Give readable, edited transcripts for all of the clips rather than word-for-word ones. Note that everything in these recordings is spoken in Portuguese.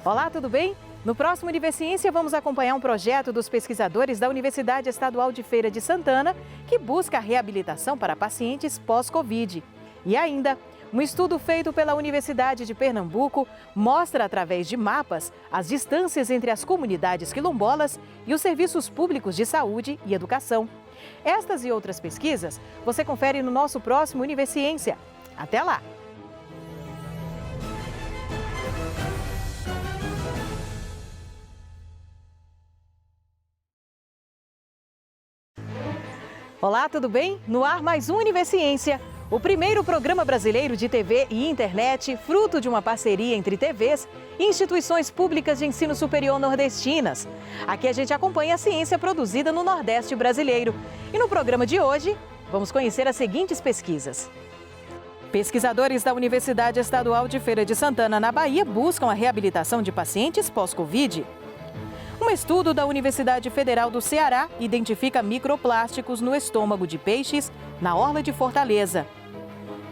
Olá, tudo bem? No próximo Univerciência vamos acompanhar um projeto dos pesquisadores da Universidade Estadual de Feira de Santana que busca a reabilitação para pacientes pós-Covid. E ainda, um estudo feito pela Universidade de Pernambuco mostra através de mapas as distâncias entre as comunidades quilombolas e os serviços públicos de saúde e educação. Estas e outras pesquisas você confere no nosso próximo Univerciência. Até lá! Olá, tudo bem? No ar mais um Univerciência, o primeiro programa brasileiro de TV e internet, fruto de uma parceria entre TVs e instituições públicas de ensino superior nordestinas. Aqui a gente acompanha a ciência produzida no Nordeste brasileiro. E no programa de hoje, vamos conhecer as seguintes pesquisas. Pesquisadores da Universidade Estadual de Feira de Santana, na Bahia, buscam a reabilitação de pacientes pós-Covid. Um estudo da Universidade Federal do Ceará identifica microplásticos no estômago de peixes na orla de Fortaleza.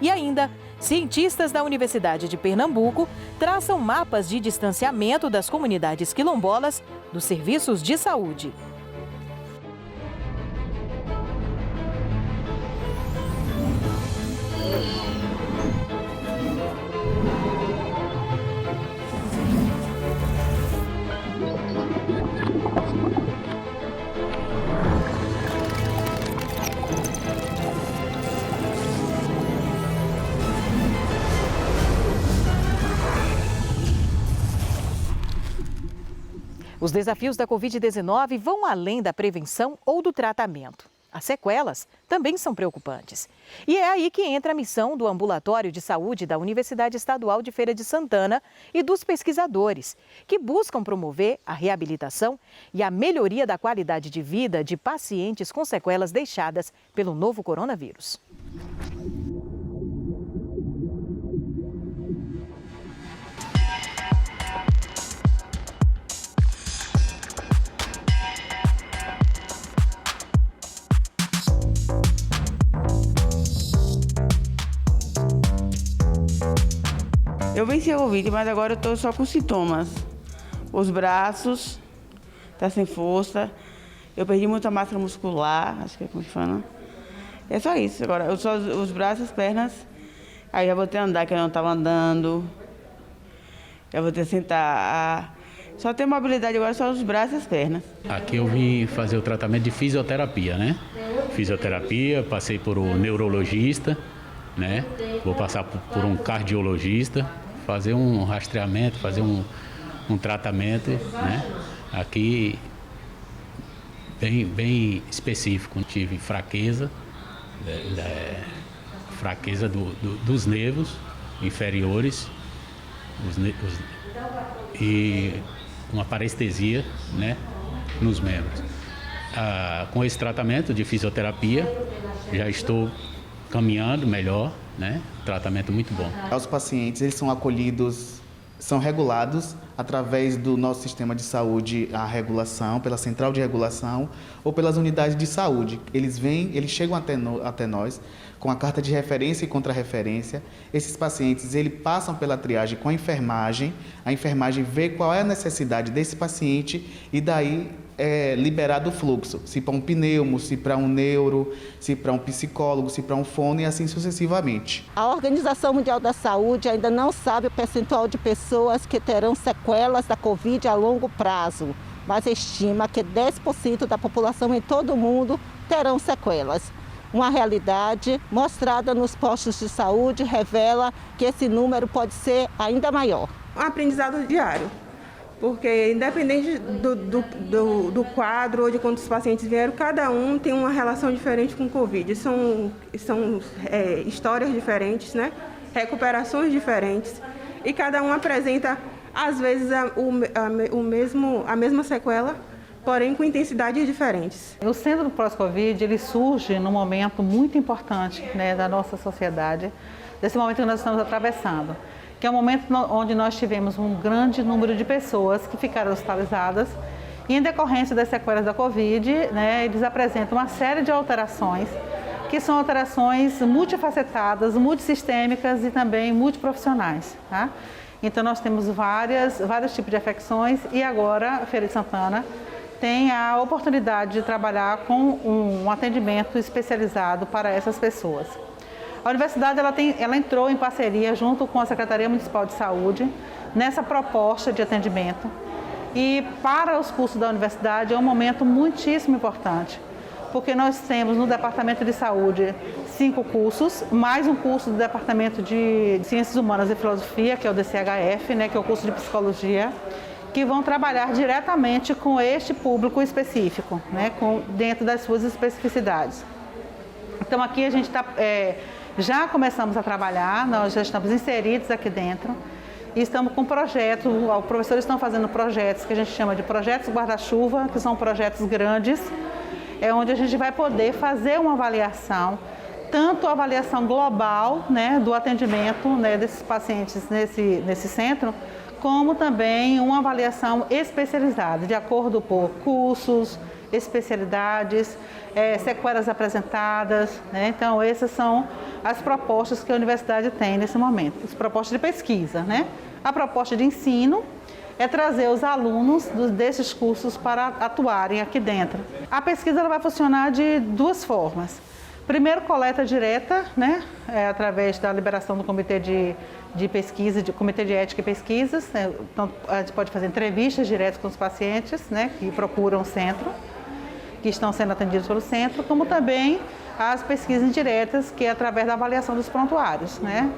E ainda, cientistas da Universidade de Pernambuco traçam mapas de distanciamento das comunidades quilombolas dos serviços de saúde. Os desafios da Covid-19 vão além da prevenção ou do tratamento. As sequelas também são preocupantes. E é aí que entra a missão do Ambulatório de Saúde da Universidade Estadual de Feira de Santana e dos pesquisadores, que buscam promover a reabilitação e a melhoria da qualidade de vida de pacientes com sequelas deixadas pelo novo coronavírus. Eu venci a Covid, mas agora eu estou só com sintomas. Os braços, tá sem força. Eu perdi muita massa muscular, acho que é como se fala. É só isso. Agora, eu só os braços, as pernas. Aí já voltei a andar, que eu não estava andando. Já voltei a sentar. Só tenho mobilidade agora, só os braços e as pernas. Aqui eu vim fazer o tratamento de fisioterapia, né? Fisioterapia, passei por um neurologista, né? Vou passar por um cardiologista, fazer um rastreamento, fazer um tratamento, né? Aqui bem específico. Tive fraqueza, fraqueza dos nervos inferiores e uma parestesia, né, nos membros. Com esse tratamento de fisioterapia, já estou caminhando melhor, né? Tratamento muito bom. Os pacientes, eles são acolhidos, são regulados através do nosso sistema de saúde, a regulação, pela central de regulação ou pelas unidades de saúde. Eles chegam até nós com a carta de referência e contra-referência. Esses pacientes, eles passam pela triagem com a enfermagem vê qual é a necessidade desse paciente e daí é liberado o fluxo, se para um pneumo, se para um neuro, se para um psicólogo, se para um fono e assim sucessivamente. A Organização Mundial da Saúde ainda não sabe o percentual de pessoas que terão sequelas da Covid a longo prazo, mas estima que 10% da população em todo o mundo terão sequelas. Uma realidade mostrada nos postos de saúde revela que esse número pode ser ainda maior. Um aprendizado diário. Porque independente do quadro ou de quantos pacientes vieram, cada um tem uma relação diferente com o Covid. São histórias diferentes, né? Recuperações diferentes. E cada um apresenta, às vezes, a mesma sequela, porém com intensidades diferentes. O Síndrome pós-Covid, ele surge num momento muito importante, né, da nossa sociedade, desse momento que nós estamos atravessando, que é um momento onde nós tivemos um grande número de pessoas que ficaram hospitalizadas e, em decorrência das sequelas da Covid, né, eles apresentam uma série de alterações, que são alterações multifacetadas, multissistêmicas e também multiprofissionais, tá? Então nós temos vários tipos de afecções e agora a Feira de Santana tem a oportunidade de trabalhar com um atendimento especializado para essas pessoas. A universidade ela entrou em parceria junto com a Secretaria Municipal de Saúde nessa proposta de atendimento. E para os cursos da universidade é um momento muitíssimo importante, porque nós temos no Departamento de Saúde 5 cursos, mais um curso do Departamento de Ciências Humanas e Filosofia, que é o DCHF, né, que é o curso de Psicologia, que vão trabalhar diretamente com este público específico, né, dentro das suas especificidades. Então aqui a gente já começamos a trabalhar, nós já estamos inseridos aqui dentro e estamos com projetos, os professores estão fazendo projetos que a gente chama de projetos guarda-chuva, que são projetos grandes, onde a gente vai poder fazer uma avaliação, tanto a avaliação global, né, do atendimento, né, desses pacientes nesse centro, como também uma avaliação especializada, de acordo por cursos, especialidades, sequelas apresentadas, né? Então essas são as propostas que a universidade tem nesse momento, as propostas de pesquisa, né? A proposta de ensino é trazer os alunos desses cursos para atuarem aqui dentro. A pesquisa ela vai funcionar de 2 formas. Primeiro, coleta direta, né? Através da liberação do Comitê de Pesquisa, do Comitê de Ética e Pesquisas. Né? Então, a gente pode fazer entrevistas diretas com os pacientes, né, que procuram o centro, que estão sendo atendidos pelo centro, como também as pesquisas indiretas, que é através da avaliação dos prontuários, né,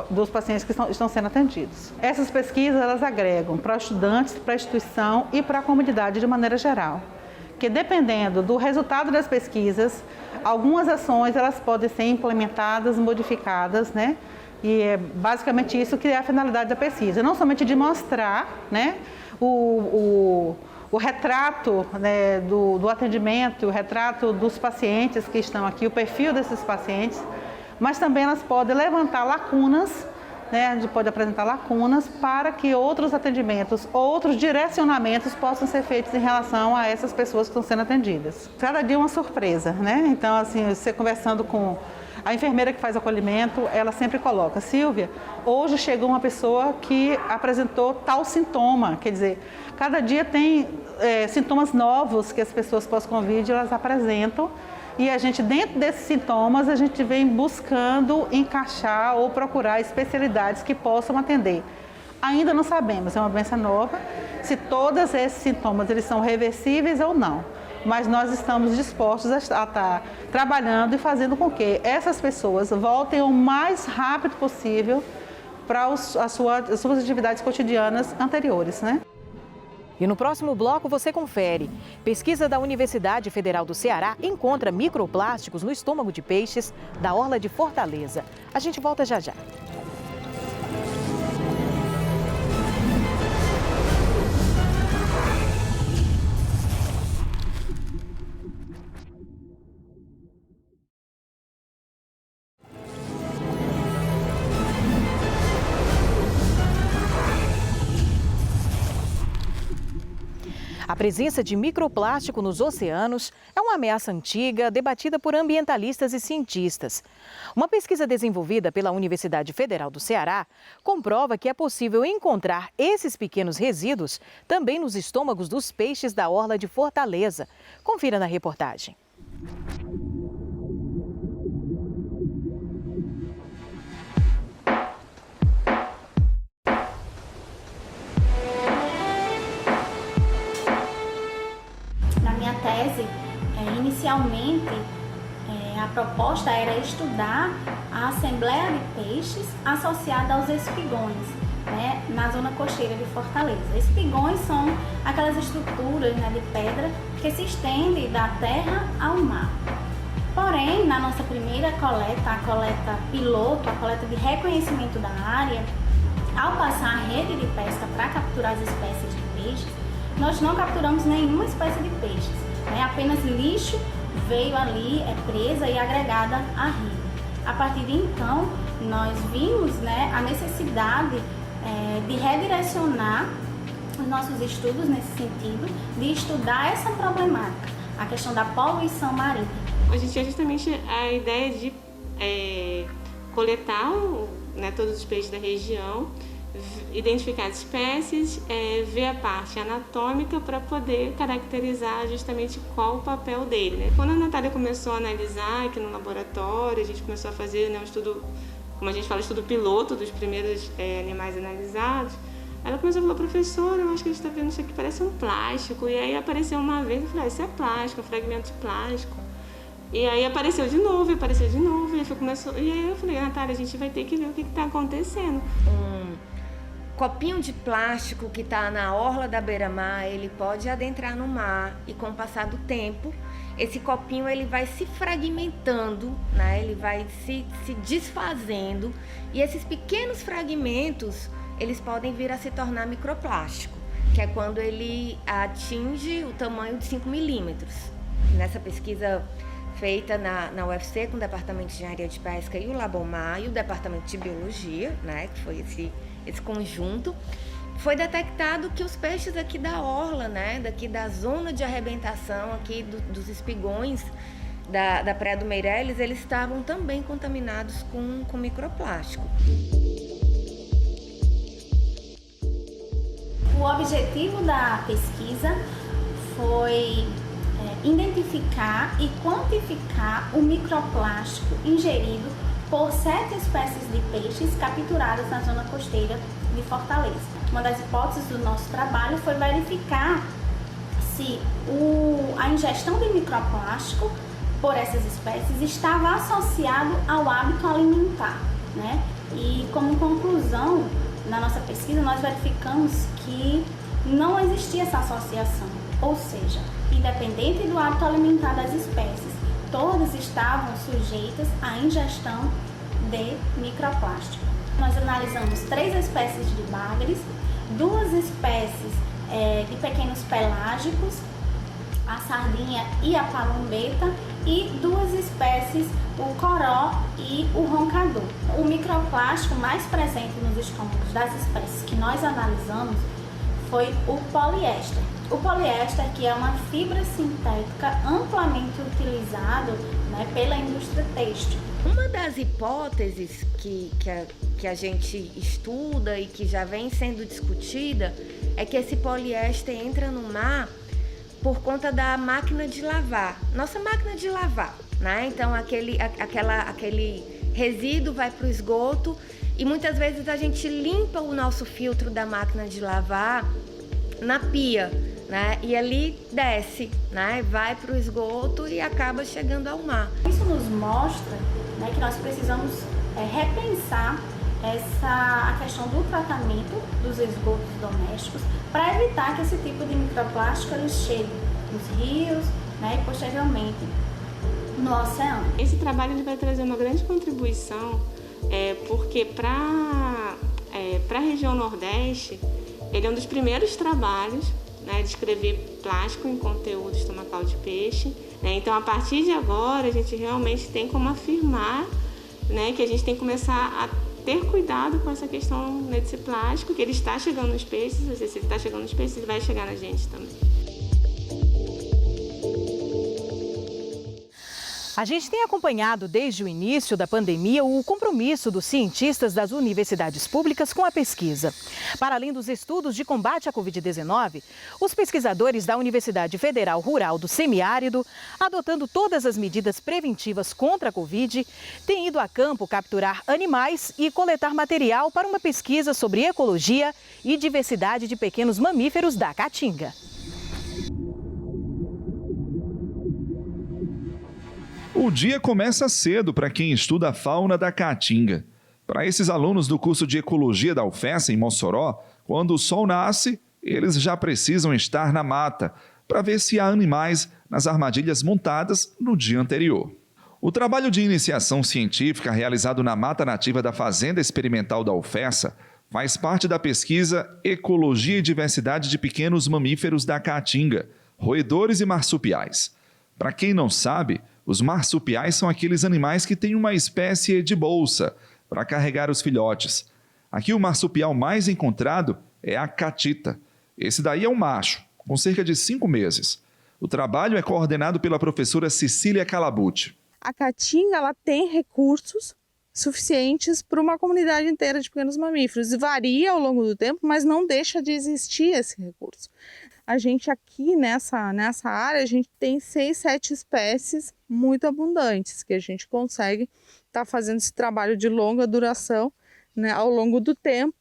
dos pacientes que estão sendo atendidos. Essas pesquisas elas agregam para estudantes, para a instituição e para a comunidade de maneira geral. Que dependendo do resultado das pesquisas, algumas ações elas podem ser implementadas, modificadas, né? E é basicamente isso que é a finalidade da pesquisa, não somente de mostrar, né, o retrato, né, do atendimento, o retrato dos pacientes que estão aqui, o perfil desses pacientes, mas também elas podem levantar lacunas, né, a gente pode apresentar lacunas para que outros atendimentos, outros direcionamentos possam ser feitos em relação a essas pessoas que estão sendo atendidas. Cada dia é uma surpresa, né? Então, assim, você conversando com a enfermeira que faz acolhimento, ela sempre coloca: Silvia, hoje chegou uma pessoa que apresentou tal sintoma, quer dizer, cada dia tem sintomas novos que as pessoas pós-Covid elas apresentam. E a gente, dentro desses sintomas, a gente vem buscando encaixar ou procurar especialidades que possam atender. Ainda não sabemos, é uma doença nova, se todos esses sintomas eles são reversíveis ou não. Mas nós estamos dispostos a estar trabalhando e fazendo com que essas pessoas voltem o mais rápido possível para as suas atividades cotidianas anteriores, né? E no próximo bloco você confere. Pesquisa da Universidade Federal do Ceará encontra microplásticos no estômago de peixes da orla de Fortaleza. A gente volta já já. A presença de microplástico nos oceanos é uma ameaça antiga, debatida por ambientalistas e cientistas. Uma pesquisa desenvolvida pela Universidade Federal do Ceará comprova que é possível encontrar esses pequenos resíduos também nos estômagos dos peixes da orla de Fortaleza. Confira na reportagem. Tese, inicialmente, a proposta era estudar a assembleia de peixes associada aos espigões, né, na zona costeira de Fortaleza. Espigões são aquelas estruturas, né, de pedra que se estendem da terra ao mar. Porém, na nossa primeira coleta, a coleta piloto, a coleta de reconhecimento da área, ao passar a rede de pesca para capturar as espécies de peixes, nós não capturamos nenhuma espécie de peixes. Apenas lixo veio ali, presa e agregada à rede. A partir de então, nós vimos, né, a necessidade de redirecionar os nossos estudos nesse sentido, de estudar essa problemática, a questão da poluição marítima. A gente tinha justamente a ideia de coletar né, todos os peixes da região, identificar as espécies, ver a parte anatômica para poder caracterizar justamente qual o papel dele, né? Quando a Natália começou a analisar aqui no laboratório, a gente começou a fazer, né, um estudo, como a gente fala, estudo piloto dos primeiros animais analisados. Ela começou a falar: professora, eu acho que a gente está vendo isso aqui, parece um plástico. E aí apareceu uma vez, eu falei: isso é plástico, é um fragmento de plástico. E aí apareceu de novo, e aí eu falei: Natália, a gente vai ter que ver o que está acontecendo. Copinho de plástico que está na orla da beira-mar, ele pode adentrar no mar e, com o passar do tempo, esse copinho ele vai se fragmentando, né? Ele vai se desfazendo, e esses pequenos fragmentos eles podem vir a se tornar microplástico, que é quando ele atinge o tamanho de 5 milímetros. Nessa pesquisa feita na UFC com o Departamento de Engenharia de Pesca e o Labomar e o Departamento de Biologia, né, que foi esse conjunto, foi detectado que os peixes aqui da orla, né, daqui da zona de arrebentação aqui dos espigões da Praia do Meireles, eles estavam também contaminados com microplástico. O objetivo da pesquisa foi identificar e quantificar o microplástico ingerido por 7 espécies de peixes capturadas na zona costeira de Fortaleza. Uma das hipóteses do nosso trabalho foi verificar se a ingestão de microplástico por essas espécies estava associado ao hábito alimentar, né? E como conclusão, na nossa pesquisa, nós verificamos que não existia essa associação, ou seja, independente do hábito alimentar das espécies, todas estavam sujeitas à ingestão de microplástico. Nós analisamos 3 espécies de bagres, 2 espécies de pequenos pelágicos, a sardinha e a palombeta, e 2 espécies, o coró e o roncador. O microplástico mais presente nos estômagos das espécies que nós analisamos foi o poliéster. O poliéster, que é uma fibra sintética amplamente utilizado, né, pela indústria têxtil. Uma das hipóteses que a gente estuda e que já vem sendo discutida é que esse poliéster entra no mar por conta da máquina de lavar. Nossa máquina de lavar, né? Então aquele resíduo vai para o esgoto e muitas vezes a gente limpa o nosso filtro da máquina de lavar na pia, né? E ali desce, né? Vai para o esgoto e acaba chegando ao mar. Isso nos mostra, né, que nós precisamos repensar a questão do tratamento dos esgotos domésticos para evitar que esse tipo de microplástico ele chegue nos rios, né, e posteriormente no oceano. Esse trabalho ele vai trazer uma grande contribuição, porque para a região Nordeste, ele é um dos primeiros trabalhos, né, de escrever plástico em conteúdo estomacal de peixe, né? Então, a partir de agora, a gente realmente tem como afirmar, né, que a gente tem que começar a ter cuidado com essa questão, né, desse plástico, que ele está chegando nos peixes, se ele está chegando nos peixes, ele vai chegar na gente também. A gente tem acompanhado desde o início da pandemia o compromisso dos cientistas das universidades públicas com a pesquisa. Para além dos estudos de combate à Covid-19, os pesquisadores da Universidade Federal Rural do Semiárido, adotando todas as medidas preventivas contra a Covid, têm ido a campo capturar animais e coletar material para uma pesquisa sobre ecologia e diversidade de pequenos mamíferos da Caatinga. O dia começa cedo para quem estuda a fauna da Caatinga. Para esses alunos do curso de Ecologia da UFES em Mossoró, quando o sol nasce, eles já precisam estar na mata para ver se há animais nas armadilhas montadas no dia anterior. O trabalho de iniciação científica realizado na mata nativa da Fazenda Experimental da UFESA faz parte da pesquisa Ecologia e Diversidade de Pequenos Mamíferos da Caatinga, roedores e marsupiais. Para quem não sabe, os marsupiais são aqueles animais que têm uma espécie de bolsa para carregar os filhotes. Aqui o marsupial mais encontrado é a catita. Esse daí é um macho, com cerca de 5 meses. O trabalho é coordenado pela professora Cecília Calabucci. A Caatinga ela tem recursos suficientes para uma comunidade inteira de pequenos mamíferos. Varia ao longo do tempo, mas não deixa de existir esse recurso. A gente aqui nessa área, a gente tem 6, 7 espécies muito abundantes, que a gente consegue estar fazendo esse trabalho de longa duração, né, ao longo do tempo.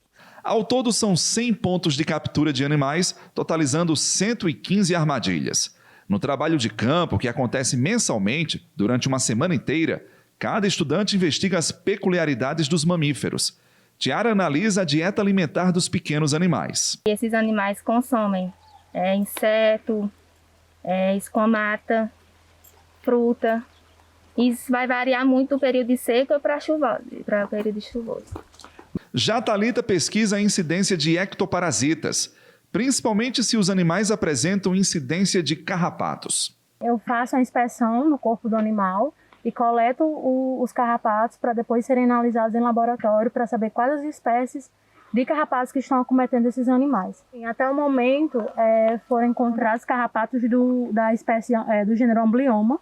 Ao todo, são 100 pontos de captura de animais, totalizando 115 armadilhas. No trabalho de campo, que acontece mensalmente, durante uma semana inteira, cada estudante investiga as peculiaridades dos mamíferos. Tiara analisa a dieta alimentar dos pequenos animais. Esses animais consomem inseto, escomata, fruta. Isso vai variar muito do período de seca para o período chuvoso. Já Thalita pesquisa a incidência de ectoparasitas, principalmente se os animais apresentam incidência de carrapatos. Eu faço a inspeção no corpo do animal e coleto os carrapatos para depois serem analisados em laboratório para saber quais as espécies de carrapatos que estão acometendo esses animais. Até o momento foram encontrados carrapatos da espécie do gênero Amblyomma,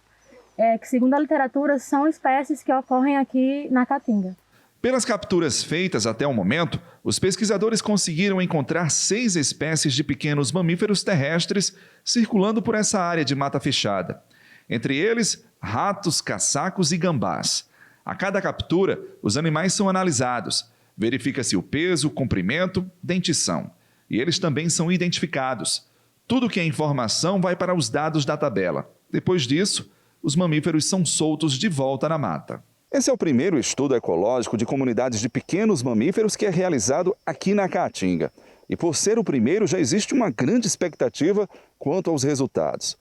que segundo a literatura são espécies que ocorrem aqui na Caatinga. Pelas capturas feitas até o momento, os pesquisadores conseguiram encontrar 6 espécies de pequenos mamíferos terrestres circulando por essa área de mata fechada. Entre eles, ratos, caçacos e gambás. A cada captura, os animais são analisados. Verifica-se o peso, comprimento, dentição. E eles também são identificados. Tudo que é informação vai para os dados da tabela. Depois disso, os mamíferos são soltos de volta na mata. Esse é o primeiro estudo ecológico de comunidades de pequenos mamíferos que é realizado aqui na Caatinga. E por ser o primeiro, já existe uma grande expectativa quanto aos resultados.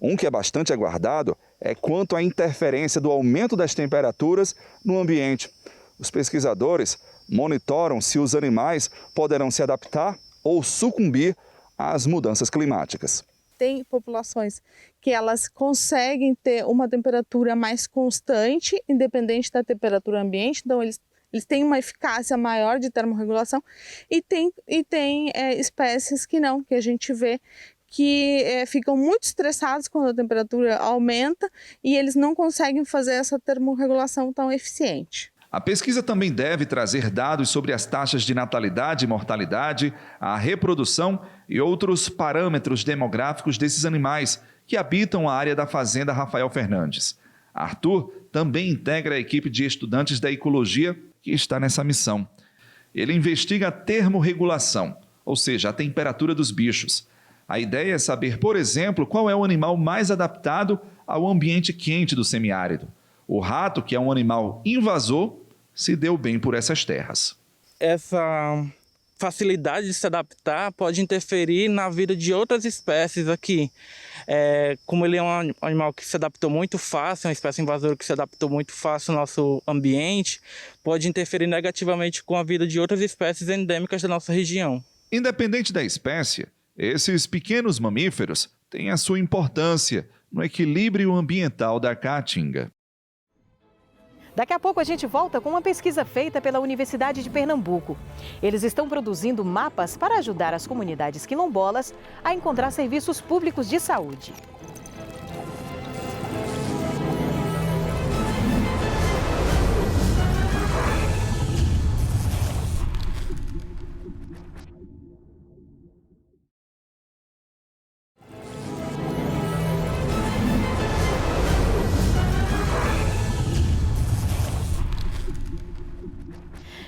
Um que é bastante aguardado é quanto à interferência do aumento das temperaturas no ambiente. Os pesquisadores monitoram se os animais poderão se adaptar ou sucumbir às mudanças climáticas. Tem populações que elas conseguem ter uma temperatura mais constante, independente da temperatura ambiente, então eles têm uma eficácia maior de termorregulação, e tem espécies que não, que a gente vê que ficam muito estressados quando a temperatura aumenta e eles não conseguem fazer essa termorregulação tão eficiente. A pesquisa também deve trazer dados sobre as taxas de natalidade e mortalidade, a reprodução e outros parâmetros demográficos desses animais que habitam a área da Fazenda Rafael Fernandes. Arthur também integra a equipe de estudantes da ecologia que está nessa missão. Ele investiga a termorregulação, ou seja, a temperatura dos bichos. A ideia é saber, por exemplo, qual é o animal mais adaptado ao ambiente quente do semiárido. O rato, que é um animal invasor, se deu bem por essas terras. Essa facilidade de se adaptar pode interferir na vida de outras espécies aqui. Como ele é um animal que se adaptou muito fácil, uma espécie invasora que se adaptou muito fácil ao nosso ambiente, pode interferir negativamente com a vida de outras espécies endêmicas da nossa região. Independente da espécie, esses pequenos mamíferos têm a sua importância no equilíbrio ambiental da Caatinga. Daqui a pouco a gente volta com uma pesquisa feita pela Universidade de Pernambuco. Eles estão produzindo mapas para ajudar as comunidades quilombolas a encontrar serviços públicos de saúde.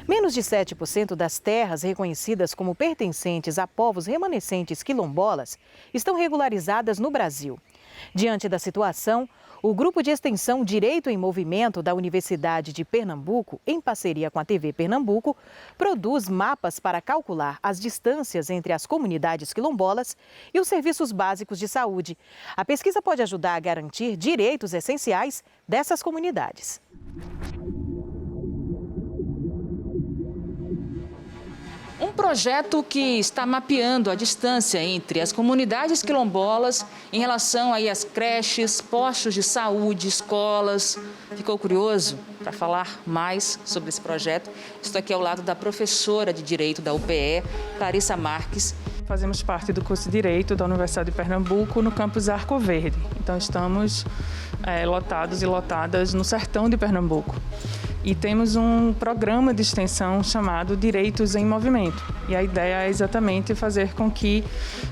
Menos de 7% das terras reconhecidas como pertencentes a povos remanescentes quilombolas estão regularizadas no Brasil. Diante da situação, o Grupo de Extensão Direito em Movimento da Universidade de Pernambuco, em parceria com a TV Pernambuco, produz mapas para calcular as distâncias entre as comunidades quilombolas e os serviços básicos de saúde. A pesquisa pode ajudar a garantir direitos essenciais dessas comunidades. Um projeto que está mapeando a distância entre as comunidades quilombolas em relação aí às creches, postos de saúde, escolas. Ficou curioso para falar mais sobre esse projeto? Estou aqui ao lado da professora de Direito da UPE, Clarissa Marques. Fazemos parte do curso de Direito da Universidade de Pernambuco no campus Arco Verde. Então estamos lotados e lotadas no sertão de Pernambuco. e temos um programa de extensão chamado Direitos em Movimento. E a ideia é exatamente fazer com que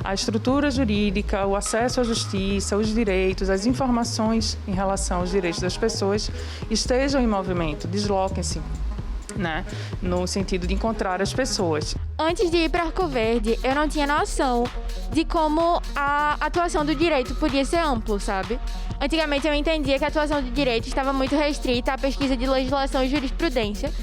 a estrutura jurídica, o acesso à justiça, os direitos, as informações em relação aos direitos das pessoas estejam em movimento, desloquem-se, né, no sentido de encontrar as pessoas. Antes de ir para Arco Verde, eu não tinha noção de como a atuação do direito podia ser amplo, sabe? Antigamente eu entendia que a atuação do direito estava muito restrita à pesquisa de legislação e jurisprudência,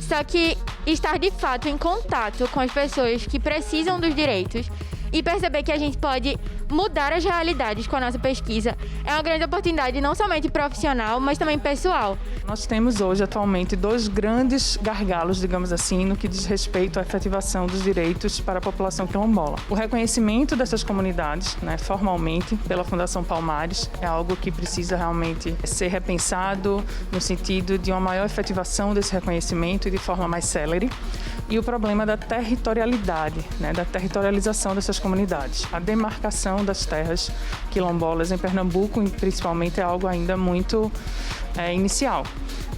só que estar de fato em contato com as pessoas que precisam dos direitos e perceber que a gente pode mudar as realidades com a nossa pesquisa é uma grande oportunidade, não somente profissional, mas também pessoal. Nós temos hoje, atualmente, 2 grandes gargalos, digamos assim, no que diz respeito à efetivação dos direitos para a população quilombola. O reconhecimento dessas comunidades, né, formalmente, pela Fundação Palmares, é algo que precisa realmente ser repensado no sentido de uma maior efetivação desse reconhecimento e de forma mais célere. E o problema da territorialidade, né, da territorialização dessas comunidades. A demarcação das terras quilombolas em Pernambuco, principalmente, é algo ainda muito inicial.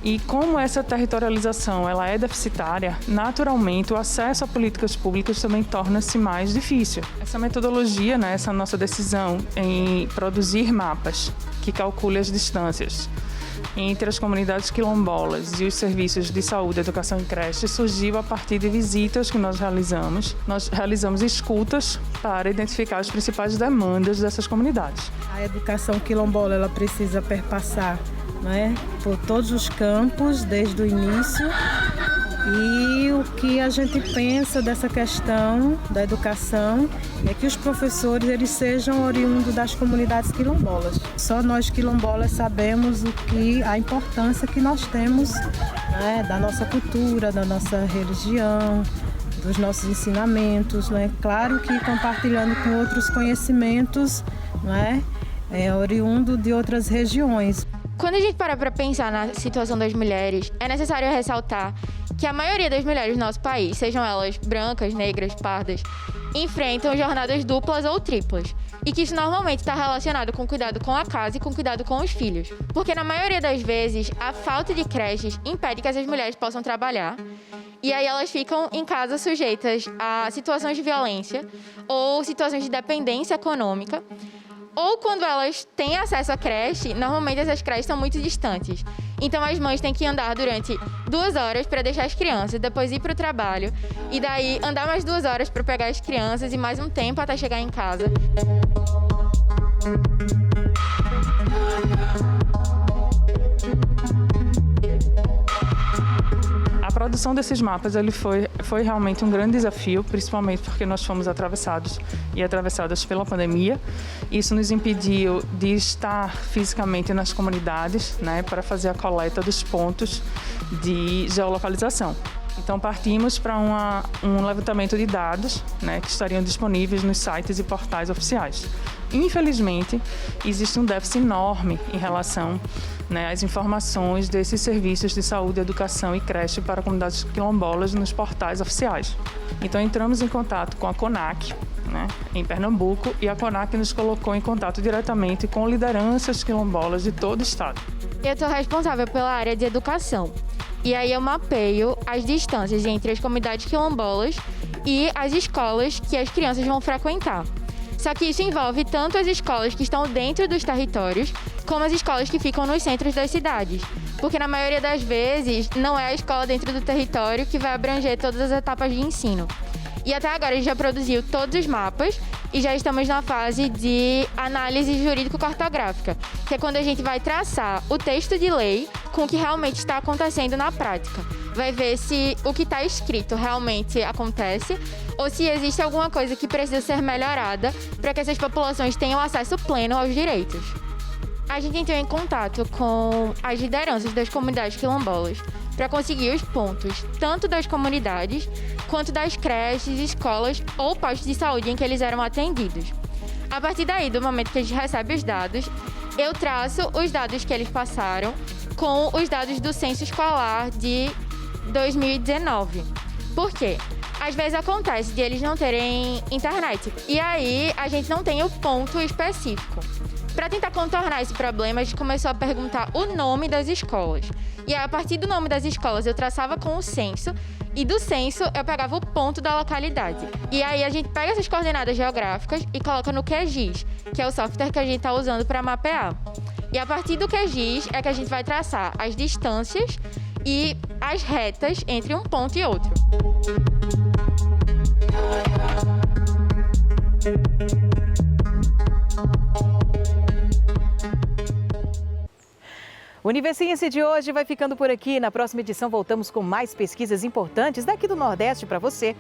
E como essa territorialização ela é deficitária, naturalmente o acesso a políticas públicas também torna-se mais difícil. Essa metodologia, né, essa nossa decisão em produzir mapas que calculem as distâncias entre as comunidades quilombolas e os serviços de saúde, educação e creche surgiu a partir de visitas que nós realizamos. Nós realizamos escutas para identificar as principais demandas dessas comunidades. A educação quilombola ela precisa perpassar, né, por todos os campos desde o início. E o que a gente pensa dessa questão da educação é que os professores eles sejam oriundos das comunidades quilombolas. Só nós quilombolas sabemos a importância que nós temos, né, da nossa cultura, da nossa religião, dos nossos ensinamentos, né? Claro que compartilhando com outros conhecimentos, né, oriundo de outras regiões. Quando a gente para pensar na situação das mulheres, é necessário ressaltar que a maioria das mulheres do nosso país, sejam elas brancas, negras, pardas, enfrentam jornadas duplas ou triplas. E que isso normalmente está relacionado com cuidado com a casa e com cuidado com os filhos. Porque na maioria das vezes, a falta de creches impede que essas mulheres possam trabalhar. E aí elas ficam em casa sujeitas a situações de violência ou situações de dependência econômica. Ou quando elas têm acesso à creche, normalmente essas creches são muito distantes. Então as mães têm que andar durante 2 horas para deixar as crianças, depois ir para o trabalho e daí andar mais 2 horas para pegar as crianças e mais um tempo até chegar em casa. A produção desses mapas ele foi realmente um grande desafio, principalmente porque nós fomos atravessados e atravessadas pela pandemia. Isso nos impediu de estar fisicamente nas comunidades, né, para fazer a coleta dos pontos de geolocalização. Então partimos para um levantamento de dados, né, que estariam disponíveis nos sites e portais oficiais. Infelizmente, existe um déficit enorme em relação, né, às informações desses serviços de saúde, educação e creche para comunidades quilombolas nos portais oficiais. Então entramos em contato com a CONAC, né, em Pernambuco, e a CONAC nos colocou em contato diretamente com lideranças quilombolas de todo o estado. Eu sou responsável pela área de educação. E aí eu mapeio as distâncias entre as comunidades quilombolas e as escolas que as crianças vão frequentar. Só que isso envolve tanto as escolas que estão dentro dos territórios, como as escolas que ficam nos centros das cidades. Porque na maioria das vezes, não é a escola dentro do território que vai abranger todas as etapas de ensino. E até agora a gente já produziu todos os mapas e já estamos na fase de análise jurídico-cartográfica, que é quando a gente vai traçar o texto de lei com o que realmente está acontecendo na prática. Vai ver se o que está escrito realmente acontece ou se existe alguma coisa que precisa ser melhorada para que essas populações tenham acesso pleno aos direitos. A gente entrou em contato com as lideranças das comunidades quilombolas para conseguir os pontos, tanto das comunidades, quanto das creches, escolas ou postos de saúde em que eles eram atendidos. A partir daí, do momento que a gente recebe os dados, eu traço os dados que eles passaram com os dados do censo escolar de 2019. Por quê? Às vezes acontece de eles não terem internet, e aí a gente não tem o ponto específico. para tentar contornar esse problema, a gente começou a perguntar o nome das escolas. E aí, a partir do nome das escolas, eu traçava com o censo, e do censo eu pegava o ponto da localidade. E aí a gente pega essas coordenadas geográficas e coloca no QGIS, que é o software que a gente está usando para mapear. E a partir do QGIS é que a gente vai traçar as distâncias e as retas entre um ponto e outro. O Universiência de hoje vai ficando por aqui. Na próxima edição voltamos com mais pesquisas importantes daqui do Nordeste para você.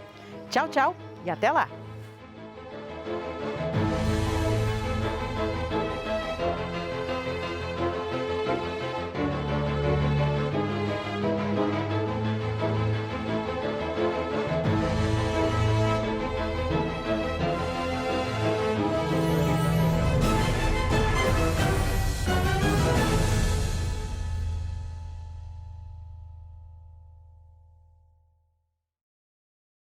Tchau, tchau e até lá!